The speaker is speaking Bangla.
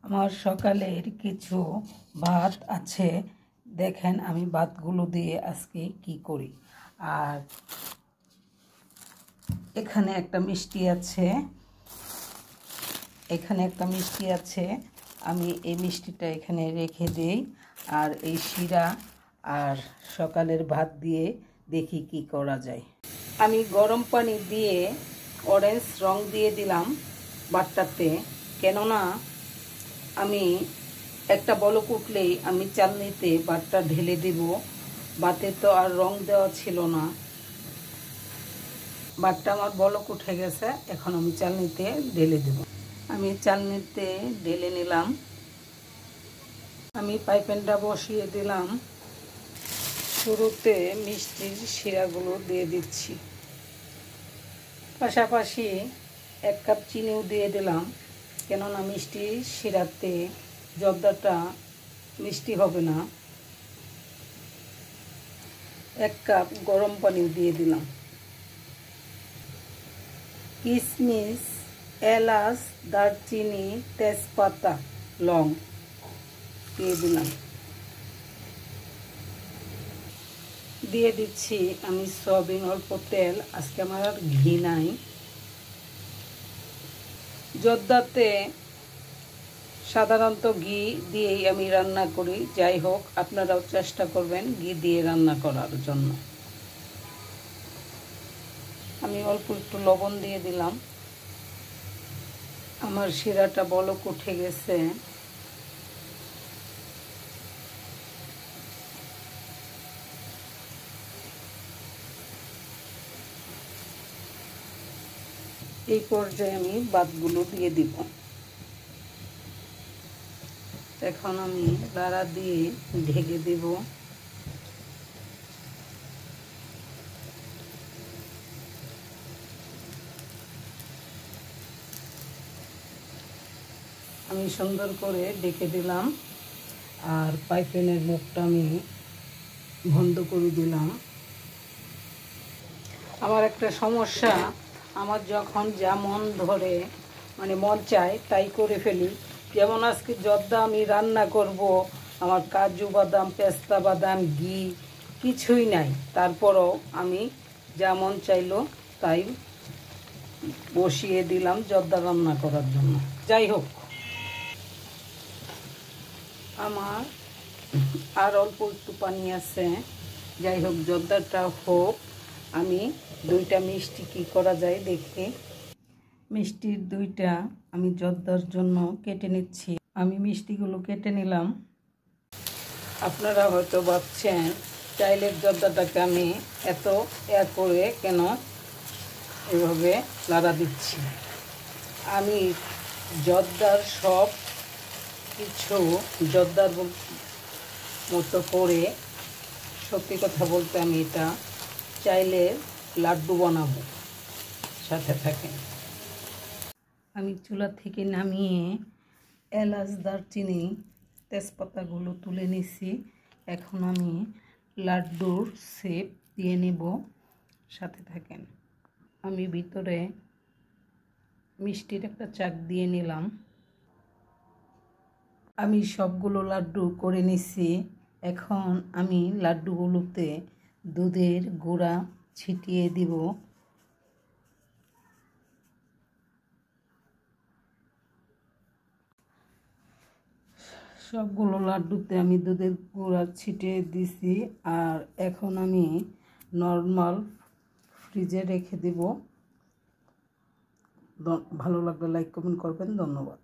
আমার সকালের কিছু ভাত আছে, দেখেন আমি ভাতগুলো দিয়ে আজকে কি করি। আর এখানে একটা মিষ্টি আছে, আমি এই মিষ্টিটা এখানে রেখে দেই। আর এই শিরা আর সকালের ভাত দিয়ে দেখি কি করা যায়। আমি গরম পানি দিয়ে অরেঞ্জ রং দিয়ে দিলাম ভাতটাতে, কেননা আমি একটা বলক উঠলেই আমি চালনিতে ভাতটা ঢেলে দেব। ভাতে তো আর রং দেওয়া ছিল না। ভাতটা আমার বলক উঠে গেছে, এখন আমি চালনিতে ঢেলে দেব। আমি চালনিতে ঢেলে নিলাম। আমি পাইপেনটা বসিয়ে দিলাম। শুরুতে মিষ্টির শিরাগুলো দিয়ে দিচ্ছি, পাশাপাশি 1 কাপ চিনিও দিয়ে দিলাম, কেননা মিষ্টির শিরাতে জর্দাটা মিষ্টি হবে না। 1 কাপ গরম পানি দিয়ে দিলাম। কিশমিশ, এলাচ, দারচিনি, তেজপাতা, লং দিয়ে দিলাম। দিয়ে দিচ্ছি আমি সয়াবিন, অল্প তেল, আজকে আমার আর ঘি নাই। জর্দাতে সাধারণত ঘি দিয়েই আমি রান্না করি, যাই হোক আপনারাও চেষ্টা করবেন ঘি দিয়ে রান্না করার জন্য। আমি অল্প একটু লবণ দিয়ে দিলাম। আমার শিরাটা বলক উঠে গেছে। এই পর্যায়ে আমি ভাতগুলো দিয়ে দিব। এখন আমি লাড়া দিয়ে ঢেকে দেব। আমি সুন্দর করে ঢেকে দিলাম। আর পাইপেনের মুখটা আমি বন্ধ করে দিলাম। আমার একটা সমস্যা, আমার যখন যা মন ধরে মানে মন চায় তাই করে ফেলি। যেমন আজকে জর্দা আমি রান্না করব, আমার কাজু বাদাম, পেস্তা বাদাম, ঘি কিছুই নাই, তারপরও আমি যা মন চাইলো তাই বসিয়ে দিলাম জর্দা রান্না করার জন্য। যাই হোক, আমার আর অল্প একটু পানি আছে। যাই হোক, জর্দাটা হোক, আমি 2টা মিষ্টি কি করা যায় দেখি। মিষ্টির 2টা আমি জর্দার জন্য কেটে নিচ্ছি। আমি মিষ্টিগুলো কেটে নিলাম। আপনারা হয়তো ভাবছেন চাইলের জর্দাটাকে আমি এত করে কেন এভাবে লাড়া দিচ্ছি। আমি জর্দার সব কিছু জর্দার মতো করে, সত্যি কথা বলতে আমি এটা চাইলের লাড্ডু বানাবো। সাথে থাকেন। আমি চুলা থেকে নামিয়ে এলাচ, দারচিনি, তেজপাতাগুলো তুলে নিছি। এখন আমি লাড্ডুর শেপ দিয়ে নেব। সাথে থাকেন। আমি ভিতরে মিষ্টির একটা চাক দিয়ে নিলাম। আমি সবগুলো লাড্ডু করে নিছি। এখন আমি লাড্ডুগুলোতে দুধের গুঁড়া ছিটিয়ে দিব। সবগুলো লাড্ডুতে আমি দুধের গুঁড়া ছিটিয়ে দিছি। আর এখন আমি নর্মাল ফ্রিজে রেখে দিব। ভালো লাগলে লাইক কমেন্ট করবেন। ধন্যবাদ।